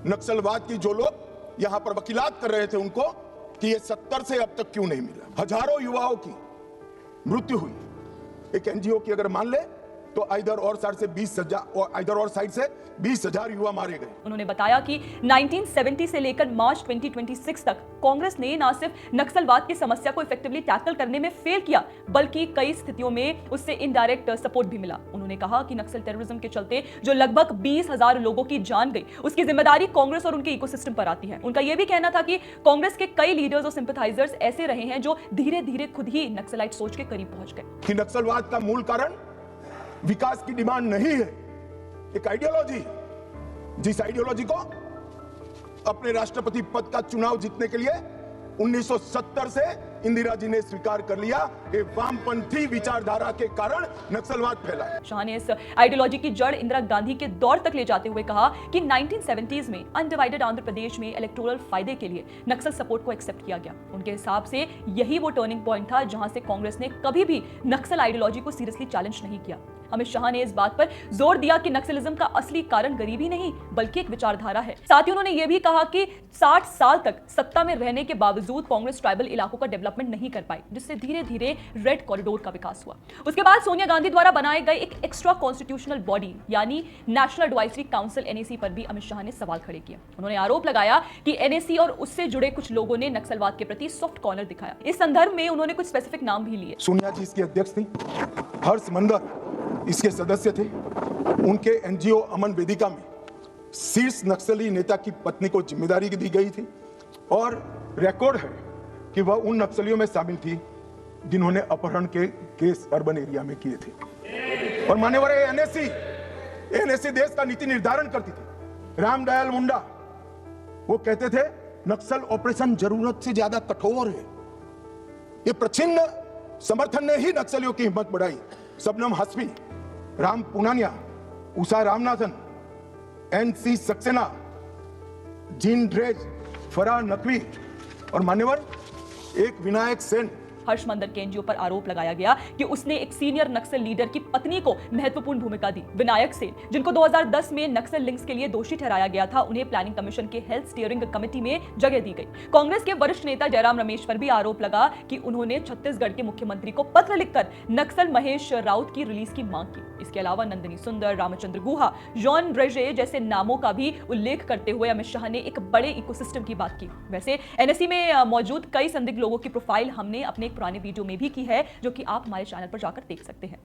नक्सलवाद की जो लोग यहां पर वकीलात कर रहे थे उनको कि ये 70 से अब तक क्यों नहीं मिला। हजारों युवाओं की मृत्यु हुई। एक एनजीओ की अगर मान ले तो इधर और साइड से 20,000 युवा मारे गए। उन्होंने बताया कि 1970 से लेकर मार्च 2026 तक कांग्रेस ने न सिर्फ नक्सलवाद की समस्या को इफेक्टिवली टैकल करने में फेल किया, बल्कि कई स्थितियों में उससे इनडायरेक्ट सपोर्ट भी मिला। उन्होंने कहा कि नक्सल टेररिज्म के चलते जो लगभग 20,000 लोगों की जान गई, उसकी जिम्मेदारी कांग्रेस और उनके इकोसिस्टम पर आती है। उनका यह भी कहना था कि कांग्रेस के कई लीडर्स और सिंपैथाइजर्स ऐसे रहे हैं जो धीरे धीरे खुद ही नक्सलाइट सोच के करीब पहुंच गए। कि नक्सलवाद का मूल कारण विकास की डिमांड नहीं है, एक आइडियोलॉजी, जिस आइडियोलॉजी को अपने राष्ट्रपति पद का चुनाव जीतने के लिए 1970 से इंदिरा जी ने स्वीकार कर लिया कि वामपंथी विचारधारा के कारण नक्सलवाद फैला है। शाह ने इस आइडियोलॉजी की जड़ इंदिरा गांधी के दौर तक ले जाते हुए कहा कि 1970s में अनडिवाइडेड आंध्र प्रदेश में इलेक्टोरल फायदे के लिए नक्सल सपोर्ट को एक्सेप्ट किया गया। उनके हिसाब से यही वो टर्निंग पॉइंट था जहां से कांग्रेस ने कभी भी नक्सल आइडियोलॉजी को सीरियसली चैलेंज नहीं किया। अमित शाह ने इस बात पर जोर दिया कि नक्सलिज्म का असली कारण गरीबी नहीं बल्कि एक विचारधारा है। साथ ही उन्होंने यह भी कहा कि 60 साल तक सत्ता में रहने के बावजूद कांग्रेस ट्राइबल इलाकों का डेवलपमेंट नहीं कर पाई, जिससे धीरे धीरे रेड कॉरिडोर का विकास हुआ। उसके बाद सोनिया गांधी द्वारा बनाए गए एक एक्स्ट्रा कॉन्स्टिट्यूशनल बॉडी यानी नेशनल एडवाइजरी काउंसिल एनएसी पर भी अमित शाह ने सवाल खड़े किए। उन्होंने आरोप लगाया कि एनएसी और उससे जुड़े कुछ लोगों ने नक्सलवाद के प्रति सॉफ्ट कॉर्नर दिखाया। इस संदर्भ में उन्होंने कुछ स्पेसिफिक नाम भी लिए। सोनिया जी इसके अध्यक्ष थी, हर्ष मंदर इसके सदस्य थे। उनके एनजीओ अमन वेदिका में शीर्ष नक्सली नेता की पत्नी को जिम्मेदारी दी गई थी और रिकॉर्ड है कि वह उन नक्सलियों में शामिल थी जिन्होंने अपहरण के केस अर्बन एरिया में किए थे। और मान्यवर एनएसी देश का नीति निर्धारण करती थी। रामदयाल मुंडा वो कहते थे नक्सल ऑपरेशन जरूरत से ज्यादा कठोर है। ये प्रच्छिन्न समर्थन ने ही नक्सलियों की हिम्मत बढ़ाई। Shabnam Hashmi, Ram Puniyani, Usha Ramanathan, NC Saxena, Jean Dreze, Farah Naqvi और मान्यवर एक विनायक सेन। हर्ष मंदर के एनजीओ पर आरोप लगाया गया कि उसने एक सीनियर नक्सल लीडर की पत्नी को महत्वपूर्ण भूमिका दी। विनायक सेन, जिनको 2010 में नक्सल लिंक्स के लिए दोषी ठहराया गया था, उन्हें प्लानिंग कमीशन के हेल्थ स्टीयरिंग कमेटी में जगह दी गई। कांग्रेस के वरिष्ठ नेता जयराम रमेश पर भी आरोप लगा कि उन्होंने छत्तीसगढ़ के मुख्यमंत्री को पत्र लिखकर नक्सल महेश राउत की रिलीज की मांग की। इसके अलावा नंदिनी सुंदर, रामचंद्र गुहा, जॉन ब्रेजे जैसे नामों का भी उल्लेख करते हुए अमित शाह ने एक बड़े इकोसिस्टम की बात की। वैसे एनएससी में मौजूद कई संदिग्ध लोगों की प्रोफाइल हमने अपने पुराने वीडियो में भी की है, जो कि आप हमारे चैनल पर जाकर देख सकते हैं।